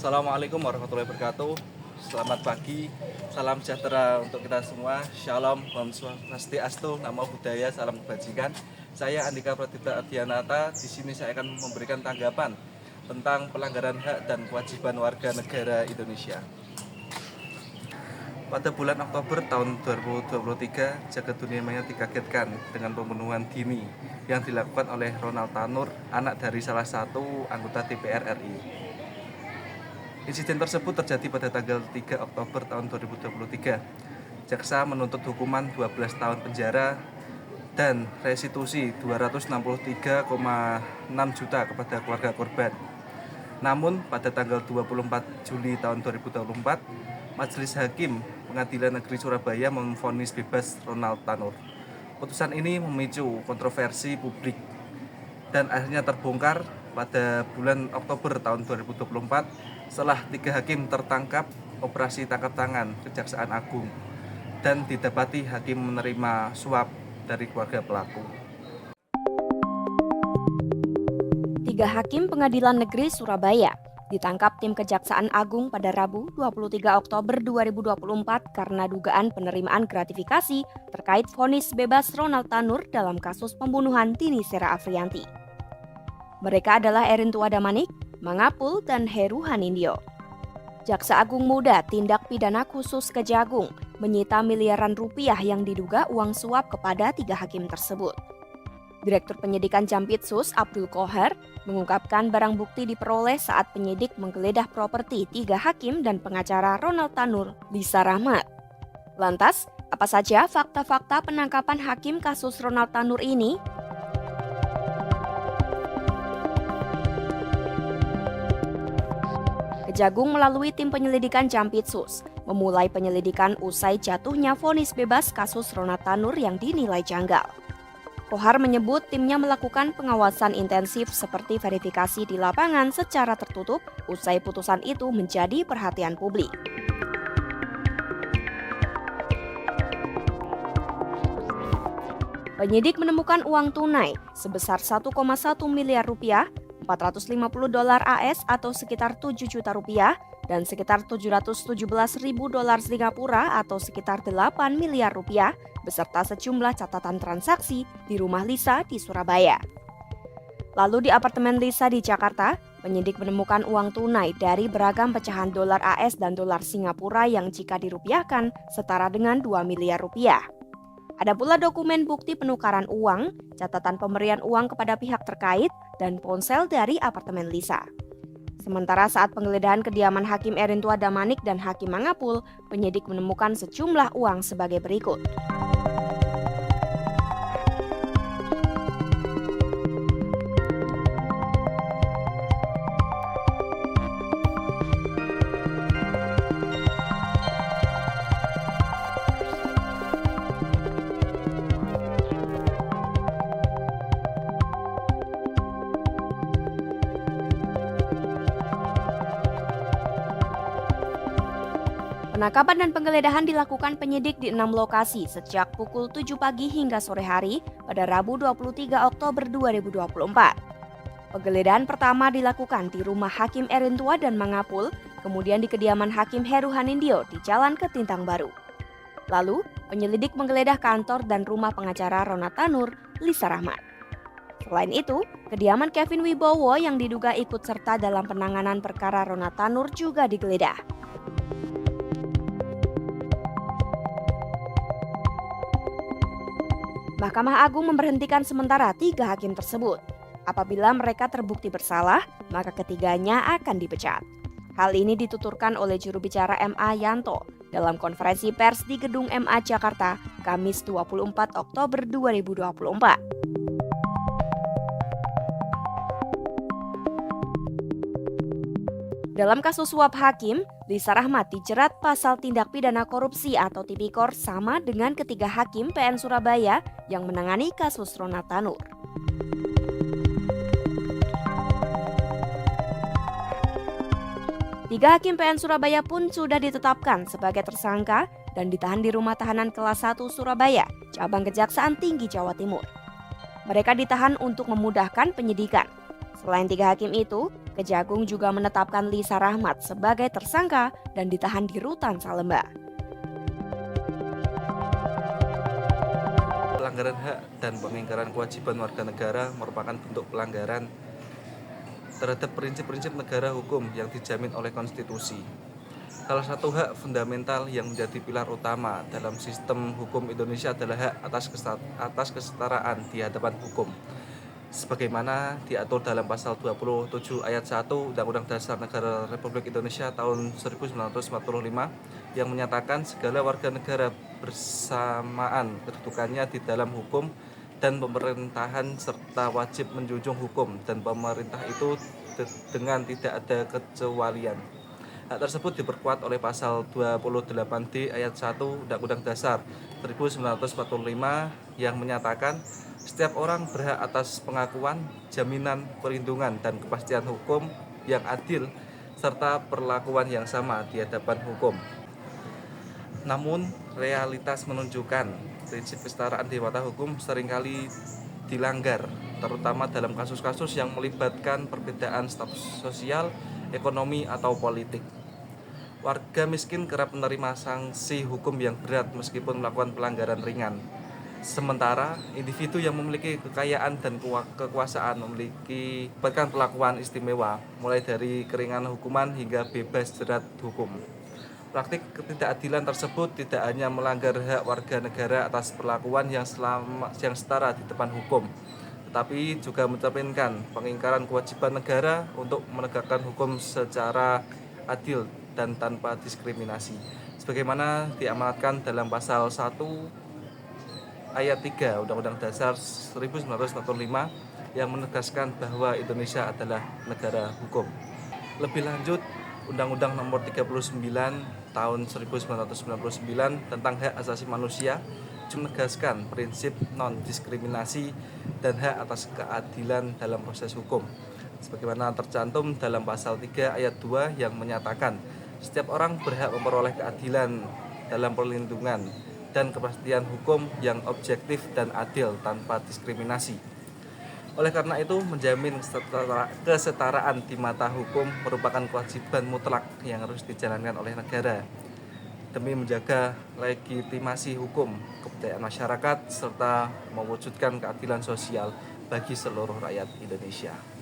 Assalamualaikum warahmatullahi wabarakatuh. Selamat pagi, salam sejahtera untuk kita semua. Shalom, Om Swastiastu, Namo Buddhaya, salam kebajikan. Saya Andika Pratibta Ardianata. Di sini saya akan memberikan tanggapan tentang pelanggaran hak dan kewajiban warga negara Indonesia. Pada bulan Oktober tahun 2023, jagat dunia maya dikagetkan dengan pembunuhan dini yang dilakukan oleh Ronald Tanur, anak dari salah satu anggota DPR RI. Insiden tersebut terjadi pada tanggal 3 Oktober tahun 2023. Jaksa menuntut hukuman 12 tahun penjara dan restitusi 263,6 juta kepada keluarga korban. Namun pada tanggal 24 Juli tahun 2024, Majelis Hakim Pengadilan Negeri Surabaya memvonis bebas Ronald Tanur. Putusan ini memicu kontroversi publik dan akhirnya terbongkar pada bulan Oktober tahun 2024 setelah 3 hakim tertangkap operasi tangkap tangan Kejaksaan Agung dan didapati hakim menerima suap dari keluarga pelaku. 3 hakim Pengadilan Negeri Surabaya ditangkap tim Kejaksaan Agung pada Rabu 23 Oktober 2024 karena dugaan penerimaan gratifikasi terkait vonis bebas Ronald Tanur dalam kasus pembunuhan Dini Sera Afriyanti. Mereka adalah Erintua Damanik, Mangapul, dan Heru Hanindyo. Jaksa Agung Muda Tindak Pidana Khusus Kejagung menyita miliaran rupiah yang diduga uang suap kepada 3 hakim tersebut. Direktur Penyidikan Jampitsus Abdul Qohar mengungkapkan barang bukti diperoleh saat penyidik menggeledah properti 3 hakim dan pengacara Ronald Tanur, Lisa Rahmat. Lantas, apa saja fakta-fakta penangkapan hakim kasus Ronald Tanur ini? Kejagung melalui tim penyelidikan Jampitsus memulai penyelidikan usai jatuhnya vonis bebas kasus Ronald Tanur yang dinilai janggal. Qohar menyebut timnya melakukan pengawasan intensif seperti verifikasi di lapangan secara tertutup usai putusan itu menjadi perhatian publik. Penyidik menemukan uang tunai sebesar 1,1 miliar rupiah, 450 dolar AS atau sekitar 7 juta rupiah, dan sekitar 717 ribu dolar Singapura atau sekitar 8 miliar rupiah, beserta sejumlah catatan transaksi di rumah Lisa di Surabaya. Lalu di apartemen Lisa di Jakarta, penyidik menemukan uang tunai dari beragam pecahan dolar AS dan dolar Singapura yang jika dirupiahkan setara dengan 2 miliar rupiah. Ada pula dokumen bukti penukaran uang, catatan pemberian uang kepada pihak terkait, dan ponsel dari apartemen Lisa. Sementara saat penggeledahan kediaman Hakim Erintua Damanik dan Hakim Mangapul, penyidik menemukan sejumlah uang sebagai berikut. Penangkapan dan penggeledahan dilakukan penyidik di 6 lokasi sejak pukul 7 pagi hingga sore hari pada Rabu 23 Oktober 2024. Penggeledahan pertama dilakukan di rumah Hakim Erintua dan Mangapul, kemudian di kediaman Hakim Heru Hanindyo di Jalan Ketintang Baru. Lalu, penyelidik menggeledah kantor dan rumah pengacara Ronald Tanur, Lisa Rahmat. Selain itu, kediaman Kevin Wibowo yang diduga ikut serta dalam penanganan perkara Ronald Tanur juga digeledah. Mahkamah Agung memberhentikan sementara 3 hakim tersebut. Apabila mereka terbukti bersalah, maka ketiganya akan dipecat. Hal ini dituturkan oleh juru bicara MA Yanto dalam konferensi pers di Gedung MA Jakarta, Kamis 24 Oktober 2024. Dalam kasus suap hakim, Lisa Rahmat dijerat pasal tindak pidana korupsi atau Tipikor sama dengan ketiga hakim PN Surabaya yang menangani kasus Ronald Tanur. Tiga hakim PN Surabaya pun sudah ditetapkan sebagai tersangka dan ditahan di Rumah Tahanan Kelas 1 Surabaya, Cabang Kejaksaan Tinggi Jawa Timur. Mereka ditahan untuk memudahkan penyidikan. Selain 3 hakim itu, Kejagung juga menetapkan Lisa Rahmat sebagai tersangka dan ditahan di Rutan Salemba. Pelanggaran hak dan pengingkaran kewajiban warga negara merupakan bentuk pelanggaran terhadap prinsip-prinsip negara hukum yang dijamin oleh konstitusi. Salah satu hak fundamental yang menjadi pilar utama dalam sistem hukum Indonesia adalah hak atas kesetaraan di hadapan hukum. Sebagaimana diatur dalam pasal 27 ayat 1 Undang-Undang Dasar Negara Republik Indonesia tahun 1945 yang menyatakan segala warga negara bersamaan kedudukannya di dalam hukum dan pemerintahan serta wajib menjunjung hukum dan pemerintah itu dengan tidak ada kecualian. Hak tersebut diperkuat oleh pasal 28D ayat 1 Undang-Undang Dasar 1945 yang menyatakan setiap orang berhak atas pengakuan, jaminan, perlindungan, dan kepastian hukum yang adil serta perlakuan yang sama di hadapan hukum. Namun, realitas menunjukkan prinsip kesetaraan di mata hukum seringkali dilanggar, terutama dalam kasus-kasus yang melibatkan perbedaan status sosial, ekonomi, atau politik. Warga miskin kerap menerima sanksi hukum yang berat meskipun melakukan pelanggaran ringan. Sementara individu yang memiliki kekayaan dan kekuasaan memiliki perlakuan istimewa, mulai dari keringanan hukuman hingga bebas jerat hukum. Praktik ketidakadilan tersebut tidak hanya melanggar hak warga negara atas perlakuan yang setara di depan hukum, tetapi juga mencerminkan pengingkaran kewajiban negara untuk menegakkan hukum secara adil dan tanpa diskriminasi, sebagaimana diamanatkan dalam pasal 1 ayat 3 Undang-Undang Dasar 1945 yang menegaskan bahwa Indonesia adalah negara hukum. Lebih lanjut, Undang-Undang Nomor 39 Tahun 1999 tentang Hak Asasi Manusia menegaskan prinsip non-diskriminasi dan hak atas keadilan dalam proses hukum, sebagaimana tercantum dalam pasal 3 ayat 2 yang menyatakan setiap orang berhak memperoleh keadilan dalam perlindungan dan kepastian hukum yang objektif dan adil tanpa diskriminasi. Oleh karena itu, menjamin kesetaraan di mata hukum merupakan kewajiban mutlak yang harus dijalankan oleh negara demi menjaga legitimasi hukum, kepercayaan masyarakat, serta mewujudkan keadilan sosial bagi seluruh rakyat Indonesia.